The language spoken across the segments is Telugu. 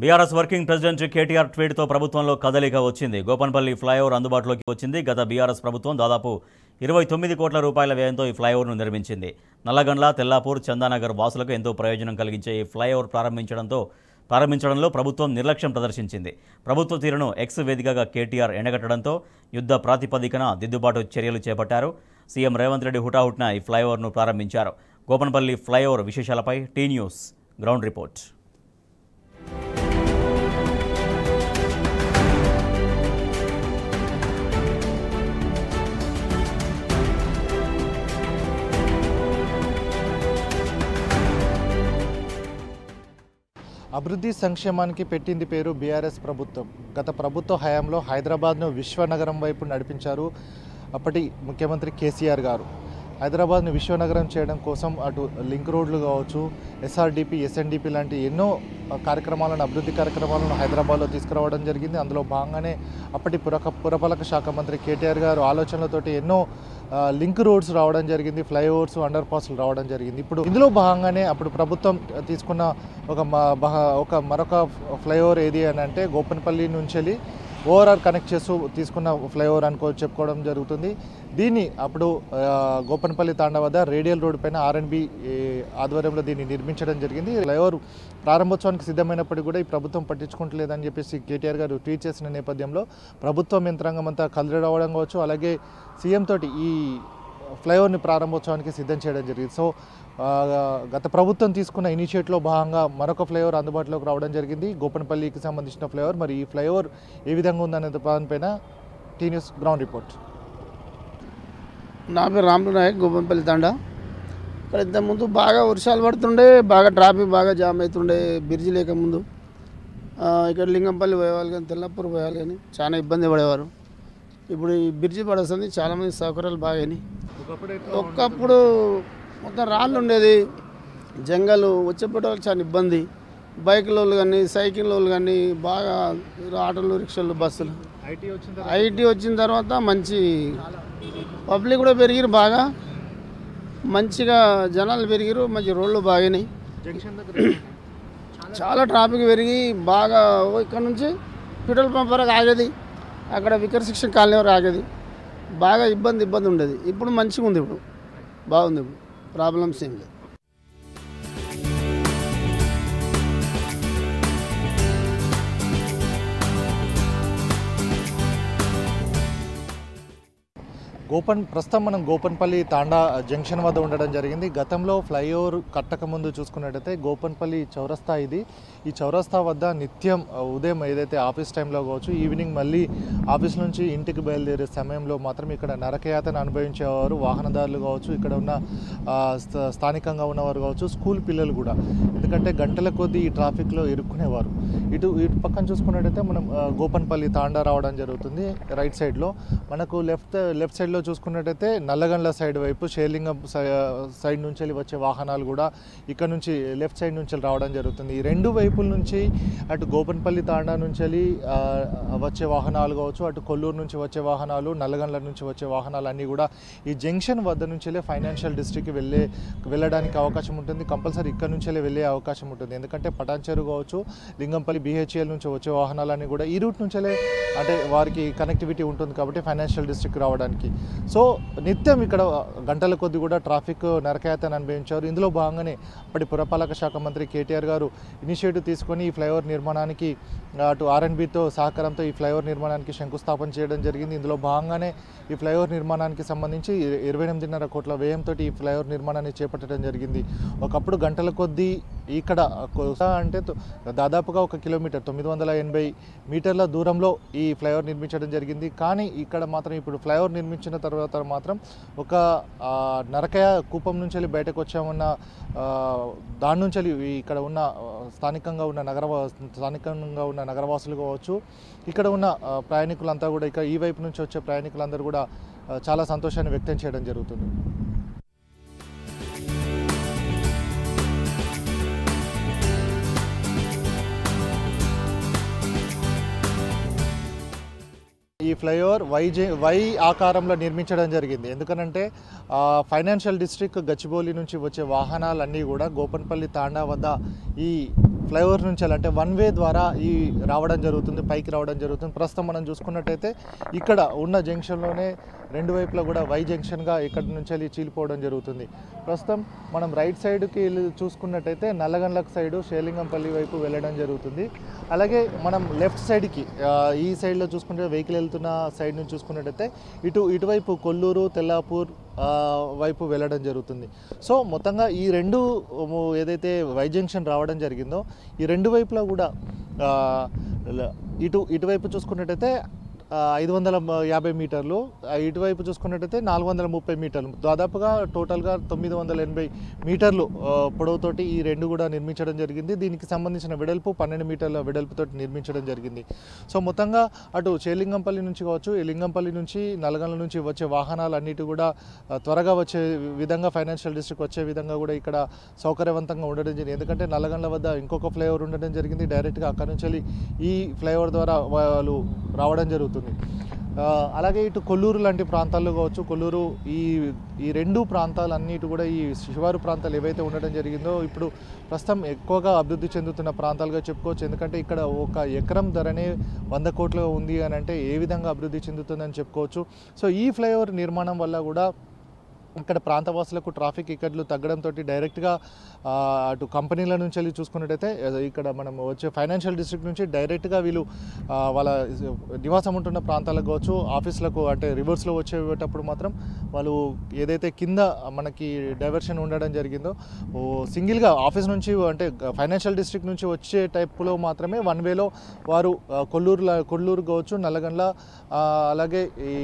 బీఆర్ఎస్ వర్కింగ్ ప్రెసిడెంట్ కేటీఆర్ ట్వీట్తో ప్రభుత్వంలో కదలిక వచ్చింది. గోపన్పల్లి ఫ్లైఓవర్ అందుబాటులోకి వచ్చింది. గత బీఆర్ఎస్ ప్రభుత్వం దాదాపు 29 కోట్ల రూపాయల వ్యయంతో ఈ ఫ్లైఓవర్ను నిర్మించింది. నల్లగండ్ల, తెల్లాపూర్, చందానగర్ వాసులకు ఎంతో ప్రయోజనం కలిగించే ఈ ఫ్లైఓవర్ ప్రారంభించడంలో ప్రభుత్వం నిర్లక్ష్యం ప్రదర్శించింది. ప్రభుత్వ తీరును ఎక్స్ వేదికగా కేటీఆర్ ఎండగట్టడంతో యుద్ధ ప్రాతిపదికన దిద్దుబాటు చర్యలు చేపట్టారు. సీఎం రేవంత్ రెడ్డి హుటాహుటిన ఈ ఫ్లైఓవర్ను ప్రారంభించారు. గోపన్పల్లి ఫ్లైఓవర్ విశేషాలపై టీ న్యూస్ గ్రౌండ్ రిపోర్ట్. అభివృద్ధి సంక్షేమానికి పెట్టింది పేరు బీఆర్ఎస్ ప్రభుత్వం. గత ప్రభుత్వ హయాంలో హైదరాబాద్ను విశ్వనగరం వైపు నడిపించారు అప్పటి ముఖ్యమంత్రి కేసీఆర్ గారు. హైదరాబాద్ను విశ్వనగరం చేయడం కోసం అటు లింక్ రోడ్లు కావచ్చు, ఎస్ఆర్డిపి, ఎస్ఎన్డిపి లాంటి ఎన్నో అభివృద్ధి కార్యక్రమాలను హైదరాబాద్లో తీసుకురావడం జరిగింది. అందులో భాగంగానే అప్పటి పురపాలక శాఖ మంత్రి కేటీఆర్ గారు ఆలోచనలతోటి ఎన్నో లింక్ రోడ్స్ రావడం జరిగింది, ఫ్లైఓవర్స్, అండర్ పాస్లు రావడం జరిగింది. ఇప్పుడు ఇందులో భాగంగానే అప్పుడు ప్రభుత్వం తీసుకున్న మరొక ఫ్లైఓవర్ ఏది అని అంటే గోపన్పల్లి నుంచి ఓవరాల్ కనెక్ట్ చేస్తూ తీసుకున్న ఫ్లైఓవర్ చెప్పుకోవడం జరుగుతుంది. దీన్ని అప్పుడు గోపన్పల్లి తాండా వద్ద రేడియల్ రోడ్ పైన ఆర్ఎన్బి ఆధ్వర్యంలో దీన్ని నిర్మించడం జరిగింది. ఫ్లైఓవర్ ప్రారంభోత్సవానికి సిద్ధమైనప్పటికీ కూడా ఈ ప్రభుత్వం పట్టించుకుంటలేదని చెప్పేసి కేటీఆర్ గారు ట్వీట్ చేసిన నేపథ్యంలో ప్రభుత్వం యంత్రాంగం అంతా కదిలి రావడం కావచ్చు, అలాగే సీఎం తోటి ఈ ఫ్లైఓవర్ని ప్రారంభోత్సవానికి సిద్ధం చేయడం జరిగింది. సో గత ప్రభుత్వం తీసుకున్న ఇనిషియేటివ్లో భాగంగా మరొక ఫ్లైఓవర్ అందుబాటులోకి రావడం జరిగింది, గోపన్పల్లికి సంబంధించిన ఫ్లైఓవర్. మరి ఈ ఫ్లైఓవర్ ఏ విధంగా ఉందనే దానిపైన టీ న్యూస్ గ్రౌండ్ రిపోర్ట్. నా పేరు రాములు నాయక్, గోపన్పల్లి తాండా. ఇక్కడ ఇంతకుముందు బాగా వర్షాలు పడుతుండే, బాగా ట్రాఫిక్ బాగా జామ్ అవుతుండే బ్రిడ్జి లేకముందు. ఇక్కడ లింగంపల్లి పోయేవాళ్ళు కానీ తెల్లపూర్ పోయేవాళ్ళు కానీ చాలా ఇబ్బంది పడేవారు. ఇప్పుడు ఈ బ్రిడ్జి పడేస్తుంది, చాలామంది సౌకర్యాలు బాగాయి. ఒకప్పుడు మొత్తం రాళ్ళు ఉండేది, జంగలు వచ్చేపేటోళ్ళు చాలా ఇబ్బంది. బైకుల వాళ్ళు కానీ, సైకిల్ వాళ్ళు కానీ, బాగా ఆటోలు, రిక్షాలు, బస్సులు. ఐటీ వచ్చిన తర్వాత మంచి పబ్లిక్ కూడా పెరిగిరు, బాగా మంచిగా జనాలు పెరిగిరు, మంచి రోడ్లు బాగాయి. చాలా ట్రాఫిక్ పెరిగి బాగా ఇక్కడ నుంచి పెట్రోల్ పంప్ వరకు ఆగేది, అక్కడ వికర్శిక్షణ కాలనీ వరకు ఆగేది, బాగా ఇబ్బంది ఉండేది. ఇప్పుడు మంచిగా ఉంది, ఇప్పుడు బాగుంది, ఇప్పుడు ప్రాబ్లమ్స్ ఏం లేదు. ప్రస్తుతం మనం గోపన్పల్లి తాండా జంక్షన్ వద్ద ఉండడం జరిగింది. గతంలో ఫ్లైఓవర్ కట్టక ముందు చూసుకున్నట్టయితే గోపన్పల్లి చౌరస్తా ఇది. ఈ చౌరస్తా వద్ద నిత్యం ఉదయం ఏదైతే ఆఫీస్ టైంలో కావచ్చు, ఈవినింగ్ మళ్ళీ ఆఫీస్ నుంచి ఇంటికి బయలుదేరే సమయంలో మాత్రం ఇక్కడ నరకయాతన అనుభవించేవారు వాహనదారులు కావచ్చు, ఇక్కడ ఉన్న స్థానికంగా ఉన్నవారు కావచ్చు, స్కూల్ పిల్లలు కూడా. ఎందుకంటే గంటల కొద్దీ ఈ ట్రాఫిక్లో ఇరుక్కునేవారు. ఇటు పక్కన చూసుకున్నట్టయితే మనం గోపన్పల్లి తాండా రావడం జరుగుతుంది. రైట్ సైడ్లో మనకు లెఫ్ట్ సైడ్లో చూసుకున్నట్టయితే నల్లగండ్ల సైడ్ వైపు షేర్లింగం సైడ్ నుంచి వచ్చే వాహనాలు కూడా ఇక్కడ నుంచి లెఫ్ట్ సైడ్ నుంచి రావడం జరుగుతుంది. ఈ రెండు వైపుల నుంచి అటు గోపన్పల్లి తాండా నుంచి వచ్చే వాహనాలు కావచ్చు, అటు కొల్లూరు నుంచి వచ్చే వాహనాలు, నల్లగండ్ల నుంచి వచ్చే వాహనాలు అన్నీ కూడా ఈ జంక్షన్ వద్ద నుంచి ఫైనాన్షియల్ డిస్ట్రిక్ట్కి వెళ్ళడానికి అవకాశం ఉంటుంది. కంపల్సరీ ఇక్కడ నుంచి వెళ్ళే అవకాశం ఉంటుంది. ఎందుకంటే పటాన్చెరు కావచ్చు, లింగంపల్లి, బిహెచ్ఎల్ నుంచి వచ్చే వాహనాలన్నీ కూడా ఈ రూట్ నుంచే అంటే వారికి కనెక్టివిటీ ఉంటుంది కాబట్టి ఫైనాన్షియల్ డిస్ట్రిక్ట్ రావడానికి. సో నిత్యం ఇక్కడ గంటల కొద్ది కూడా ట్రాఫిక్ నరకయాతను అనుభవించారు. ఇందులో భాగంగానే అప్పటి పురపాలక శాఖ మంత్రి కేటీఆర్ గారు ఇనిషియేటివ్ తీసుకొని ఈ ఫ్లైఓవర్ నిర్మాణానికి అటు ఆర్ఎన్బితో సహకారంతో ఈ ఫ్లైఓవర్ నిర్మాణానికి శంకుస్థాపన చేయడం జరిగింది. ఇందులో భాగంగానే ఈ ఫ్లైఓవర్ నిర్మాణానికి సంబంధించి 28.5 కోట్ల వ్యయంతో ఈ ఫ్లైఓవర్ నిర్మాణాన్ని చేపట్టడం జరిగింది. ఒకప్పుడు గంటల కొద్దీ ఇక్కడ అంటే దాదాపుగా 1 కిలోమీటర్ 980 మీటర్ల దూరంలో ఈ ఫ్లైఓవర్ నిర్మించడం జరిగింది. కానీ ఇక్కడ మాత్రం ఇప్పుడు ఫ్లైఓవర్ నిర్మించిన తర్వాత మాత్రం ఒక నరకయ కూపం నుంచి బయటకు వచ్చామన్న దాని నుంచి ఇక్కడ ఉన్న స్థానికంగా ఉన్న నగరవాసులు కావచ్చు, ఇక్కడ ఉన్న ప్రయాణికులంతా కూడా ఈ వైపు నుంచి వచ్చే ప్రయాణికులందరూ కూడా చాలా సంతోషాన్ని వ్యక్తం చేయడం జరుగుతుంది. ఈ ఫ్లైఓవర్ వై ఆకారంలో నిర్మించడం జరిగింది. ఎందుకనంటే ఫైనాన్షియల్ డిస్ట్రిక్ట్ గచ్చిబౌలి నుంచి వచ్చే వాహనాలన్నీ కూడా గోపన్పల్లి తాండా వద్ద ఈ ఫ్లైఓవర్ నుంచి అంటే వన్ వే ద్వారా ఈ రావడం జరుగుతుంది, పైకి రావడం జరుగుతుంది. ప్రస్తుతం మనం చూసుకున్నట్టయితే ఇక్కడ ఉన్న జంక్షన్లోనే రెండు వైపులా కూడా వై జంక్షన్గా ఇక్కడి నుంచి వెళ్ళి చీలిపోవడం జరుగుతుంది. ప్రస్తుతం మనం రైట్ సైడ్కి చూసుకున్నట్టయితే నల్లగండ్లకు సైడు షేర్లింగంపల్లి వైపు వెళ్ళడం జరుగుతుంది. అలాగే మనం లెఫ్ట్ సైడ్కి ఈ సైడ్లో చూసుకుంటే వెహికల్ వెళ్తున్న సైడ్ నుంచి చూసుకున్నట్టయితే ఇటువైపు కొల్లూరు తెల్లాపూర్ వైపు వెళ్ళడం జరుగుతుంది. సో మొత్తంగా ఈ రెండు ఏదైతే వై జంక్షన్ రావడం జరిగిందో ఈ రెండు వైపులా కూడా ఇటువైపు చూసుకున్నట్టయితే 550 మీటర్లు, ఇటువైపు చూసుకున్నట్టయితే 430 మీటర్లు, దాదాపుగా టోటల్గా 980 మీటర్లు పొడవుతోటి ఈ రెండు కూడా నిర్మించడం జరిగింది. దీనికి సంబంధించిన వెడల్పు 12 మీటర్ల వెడల్పుతోటి నిర్మించడం జరిగింది. సో మొత్తంగా అటు షేర్లింగంపల్లి నుంచి కావచ్చు, ఈ లింగంపల్లి నుంచి నల్గొండ నుంచి వచ్చే వాహనాలు అన్నిటి కూడా త్వరగా వచ్చే విధంగా, ఫైనాన్షియల్ డిస్ట్రిక్ట్ వచ్చే విధంగా కూడా ఇక్కడ సౌకర్యవంతంగా ఉండడం జరిగింది. ఎందుకంటే నల్లగొండ వద్ద ఇంకొక ఫ్లైఓవర్ ఉండడం జరిగింది. డైరెక్ట్గా అక్కడ నుంచి వెళ్ళి ఈ ఫ్లైఓవర్ ద్వారా వాళ్ళు రావడం జరుగుతుంది. అలాగే ఇటు కొల్లూరు లాంటి ప్రాంతాల్లో కావచ్చు, కొల్లూరు ఈ రెండు ప్రాంతాలన్నిటి కూడా ఈ శివారు ప్రాంతాలు ఏవైతే ఉండడం జరిగిందో ఇప్పుడు ప్రస్తుతం ఎక్కువగా అభివృద్ధి చెందుతున్న ప్రాంతాలుగా చెప్పుకోవచ్చు. ఎందుకంటే ఇక్కడ ఒక ఎకరం ధరనే 100 కోట్లు ఉంది అని అంటే ఏ విధంగా అభివృద్ధి చెందుతుందని చెప్పుకోవచ్చు. సో ఈ ఫ్లైఓవర్ నిర్మాణం వల్ల కూడా ఇక్కడ ప్రాంతవాసులకు ట్రాఫిక్ ఇక్కట్లు తగ్గడంతో డైరెక్ట్గా అటు కంపెనీల నుంచి వెళ్ళి చూసుకున్నట్టయితే ఇక్కడ మనం వచ్చే ఫైనాన్షియల్ డిస్ట్రిక్ట్ నుంచి డైరెక్ట్గా వీళ్ళు వాళ్ళ నివాసం ఉంటున్న ప్రాంతాలకు కావచ్చు, ఆఫీసులకు అంటే రివర్స్లో వచ్చేటప్పుడు మాత్రం వాళ్ళు ఏదైతే కింద మనకి డైవర్షన్ ఉండడం జరిగిందో సింగిల్గా ఆఫీస్ నుంచి అంటే ఫైనాన్షియల్ డిస్ట్రిక్ట్ నుంచి వచ్చే టైప్లో మాత్రమే వన్ వేలో వారు కొల్లూరు కావచ్చు, నల్లగొండ అలాగే ఈ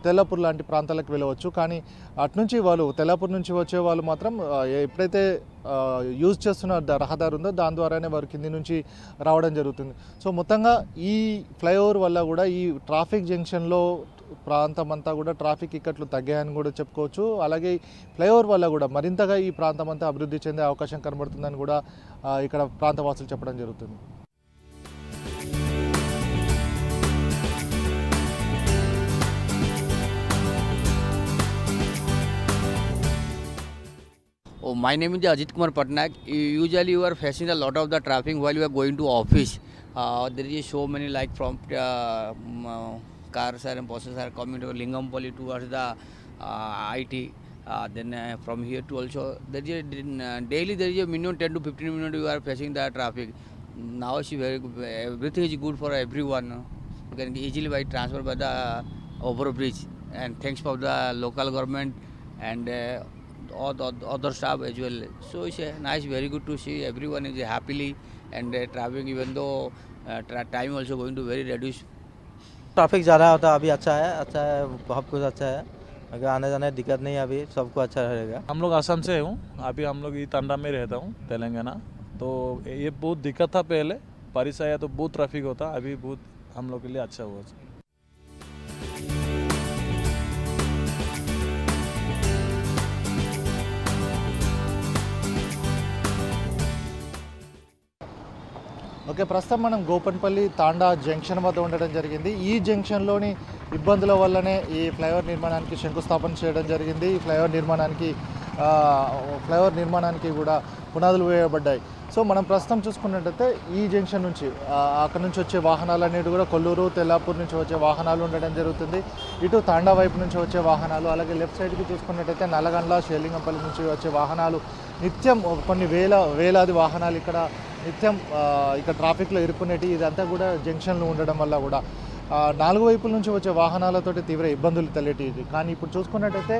తెల్లాపూర్ లాంటి ప్రాంతాలకు వెళ్ళవచ్చు. కానీ అటునుంచి వాళ్ళు తెల్లాపూర్ నుంచి వచ్చే వాళ్ళు మాత్రం ఎప్పుడైతే యూజ్ చేస్తున్న రహదారి ఉందో దాని ద్వారానే వారు కింది నుంచి రావడం జరుగుతుంది. సో మొత్తంగా ఈ ఫ్లైఓవర్ వల్ల కూడా ఈ ట్రాఫిక్ జంక్షన్లో ప్రాంతం అంతా కూడా ట్రాఫిక్ ఇక్కట్లు తగ్గాయని కూడా చెప్పుకోవచ్చు. అలాగే ఫ్లైఓవర్ వల్ల కూడా మరింతగా ఈ ప్రాంతం అంతా అభివృద్ధి చెందే అవకాశం కనబడుతుందని కూడా ఇక్కడ ప్రాంతవాసులు చెప్పడం జరుగుతుంది. Oh, my name is Ajit Kumar Patnaik. Usually you are facing a lot of the traffic while you are going to office. There is so many like from cars and buses are coming to Lingampally towards the IT. Then from here to also there is daily there is a minimum 10 to 15 minutes you are facing the traffic. Now everything is good for everyone. You can easily buy transfer by the overbridge, and thanks for the local government and all the other staff as well. So it's nice, very good to see everyone is happily and traveling, even though time also going to very reduce. Traffic ज़्यादा होता है, अभी अच्छा है, बहुत कुछ अच्छा है, अगर आने जाने दिक्कत नहीं है, अभी सबको अच्छा रहेगा। हम लोग असम से हूँ, अभी हम लोग तांडा में रहता हूँ तेलंगाना। तो ये बहुत दिक्कत था पहले, बारिश आया तो बहुत ट्रैफिक होता, अभी बहुत हम लोग के लिए अच्छा हुआ। ఓకే, ప్రస్తుతం మనం గోపన్పల్లి తాండా జంక్షన్ వద్ద ఉండడం జరిగింది. ఈ జంక్షన్లోని ఇబ్బందుల వల్లనే ఈ ఫ్లైఓవర్ నిర్మాణానికి శంకుస్థాపన చేయడం జరిగింది. ఈ ఫ్లైఓవర్ నిర్మాణానికి కూడా పునాదులు వేయబడ్డాయి. సో మనం ప్రస్తుతం చూసుకున్నట్టయితే ఈ జంక్షన్ నుంచి అక్కడ నుంచి వచ్చే వాహనాలు అనేవి కూడా కొల్లూరు తెల్లాపూర్ నుంచి వచ్చే వాహనాలు ఉండడం జరుగుతుంది. ఇటు తాండా వైపు నుంచి వచ్చే వాహనాలు, అలాగే లెఫ్ట్ సైడ్కి చూసుకున్నట్టయితే నల్లగొండ షేర్లింగంపల్లి నుంచి వచ్చే వాహనాలు నిత్యం కొన్ని వేలాది వాహనాలు ఇక్కడ నిత్యం ఇక్కడ ట్రాఫిక్లో ఇరుక్కునేటి. ఇదంతా కూడా జంక్షన్లు ఉండడం వల్ల కూడా నాలుగు వైపుల నుంచి వచ్చే వాహనాలతోటి తీవ్ర ఇబ్బందులు తలెట్టేది. కానీ ఇప్పుడు చూసుకున్నట్టయితే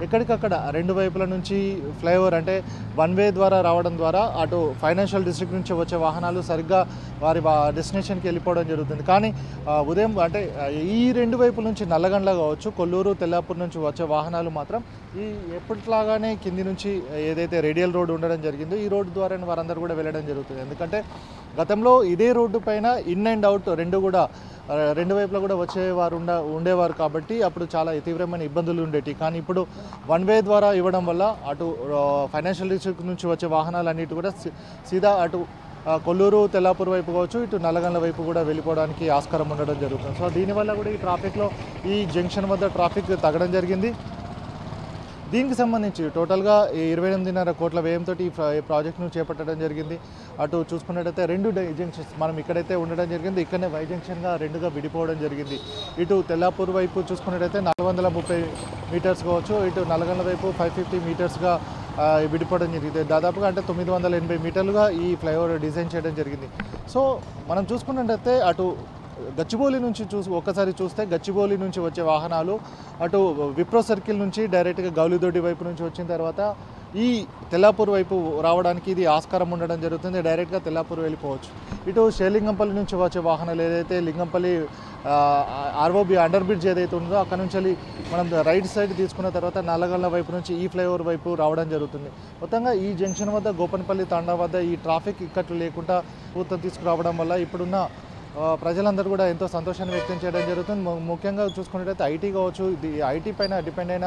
ఎక్కడికక్కడ రెండు వైపుల నుంచి ఫ్లైఓవర్ అంటే వన్ వే ద్వారా రావడం ద్వారా అటు ఫైనాన్షియల్ డిస్ట్రిక్ట్ నుంచి వచ్చే వాహనాలు సరిగ్గా వారి డెస్టినేషన్కి వెళ్ళిపోవడం జరుగుతుంది. కానీ ఉదయం అంటే ఈ రెండు వైపుల నుంచి నల్లగొండ కావచ్చు, కొల్లూరు తెల్లాపూర్ నుంచి వచ్చే వాహనాలు మాత్రం ఈ ఎప్పటిలాగానే కింది నుంచి ఏదైతే రేడియల్ రోడ్ ఉండడం జరిగిందో ఈ రోడ్డు ద్వారా వారందరూ కూడా వెళ్ళడం జరుగుతుంది. ఎందుకంటే గతంలో ఇదే రోడ్డు పైన ఇన్ అండ్ అవుట్ రెండు వైపులా కూడా వచ్చేవారు ఉండేవారు కాబట్టి అప్పుడు చాలా తీవ్రమైన ఇబ్బందులు ఉండేవి. కానీ ఇప్పుడు వన్ వే ద్వారా ఇవ్వడం వల్ల అటు ఫైనాన్షియల్ డిస్ట్రిక్ట్ నుంచి వచ్చే వాహనాలు అన్నిటి కూడా సీదా అటు కొల్లూరు తెల్లాపూర్ వైపు కావచ్చు, ఇటు నల్లగొండ వైపు కూడా వెళ్ళిపోవడానికి ఆస్కారం ఉండడం జరుగుతుంది. సో దీనివల్ల కూడా ఈ ట్రాఫిక్లో ఈ జంక్షన్ వద్ద ట్రాఫిక్ తగ్గడం జరిగింది. దీనికి సంబంధించి టోటల్గా 28.5 కోట్ల వ్యయంతో ఈ ప్రాజెక్ట్ను చేపట్టడం జరిగింది. అటు చూసుకున్నట్టయితే 2 జంక్షన్స్ మనం ఇక్కడైతే ఉండడం జరిగింది, ఇక్కడనే వై జంక్షన్గా 2గా విడిపోవడం జరిగింది. ఇటు తెల్లాపూర్ వైపు చూసుకున్నట్టయితే 430 మీటర్స్ కావచ్చు, ఇటు నల్గొండ వైపు 550 మీటర్స్గా విడిపోవడం జరిగింది. దాదాపుగా అంటే 980 మీటర్లుగా ఈ ఫ్లైఓవర్ డిజైన్ చేయడం జరిగింది. సో మనం చూసుకున్నట్టయితే అటు గచ్చిబౌలి నుంచి ఒక్కసారి చూస్తే గచ్చిబౌలి నుంచి వచ్చే వాహనాలు అటు విప్రో సర్కిల్ నుంచి డైరెక్ట్గా గౌలిదొడ్డి వైపు నుంచి వచ్చిన తర్వాత ఈ తెల్లాపూర్ వైపు రావడానికి ఇది ఆస్కారం ఉండడం జరుగుతుంది. డైరెక్ట్గా తెల్లాపూర్ వెళ్ళిపోవచ్చు. ఇటు షేలింగంపల్లి నుంచి వచ్చే వాహనాలు ఏదైతే లింగంపల్లి ఆర్ఓబి అండర్ బ్రిడ్జ్ ఏదైతే ఉందో అక్కడ నుంచి మనం రైట్ సైడ్ తీసుకున్న తర్వాత నల్లగొండ వైపు నుంచి ఈ ఫ్లైఓవర్ వైపు రావడం జరుగుతుంది. మొత్తంగా ఈ జంక్షన్ వద్ద గోపన్పల్లి తాండా వద్ద ఈ ట్రాఫిక్ ఇక్కట్లు లేకుండా పూర్తి తీసుకురావడం వల్ల ఇప్పుడున్న ప్రజలందరూ కూడా ఎంతో సంతోషాన్ని వ్యక్తం చేయడం జరుగుతుంది. ముఖ్యంగా చూసుకున్నట్టయితే ఐటీ కావచ్చు, ఇది ఐటీ పైన డిపెండ్ అయిన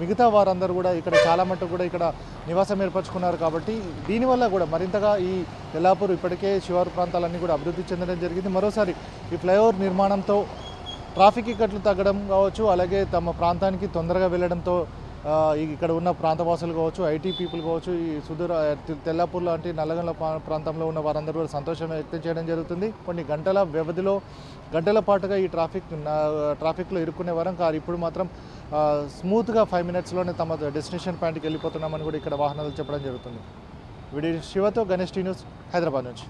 మిగతా వారందరూ కూడా ఇక్కడ చాలా మటుకు కూడా ఇక్కడ నివాసం ఏర్పరచుకున్నారు. కాబట్టి దీనివల్ల కూడా మరింతగా ఈ తెల్లాపూర్ ఇప్పటికే శివారు ప్రాంతాలన్నీ కూడా అభివృద్ధి చెందడం జరిగింది. మరోసారి ఈ ఫ్లైఓవర్ నిర్మాణంతో ట్రాఫిక్ ఇక్కట్లు తగ్గడం కావచ్చు, అలాగే తమ ప్రాంతానికి తొందరగా వెళ్ళడంతో ఇక్కడ ఉన్న ప్రాంతవాసులు కావచ్చు, ఐటీ పీపుల్ కావచ్చు, ఈ సుదూర తెల్లాపూర్ లాంటి నల్లగొండ ప్రాంతంలో ఉన్న వారందరూ కూడా సంతోషం వ్యక్తం చేయడం జరుగుతుంది. కొన్ని గంటల వ్యవధిలో గంటల పాటుగా ఈ ట్రాఫిక్లో ఇరుక్కునే వారం కారు ఇప్పుడు మాత్రం స్మూత్గా 5 మినిట్స్లోనే తమ డెస్టినేషన్ పాయింట్కి వెళ్ళిపోతున్నామని కూడా ఇక్కడ వాహనాలు చెప్పడం జరుగుతుంది. వీడియో శివతో గణేష్ టీ న్యూస్, హైదరాబాద్ నుంచి.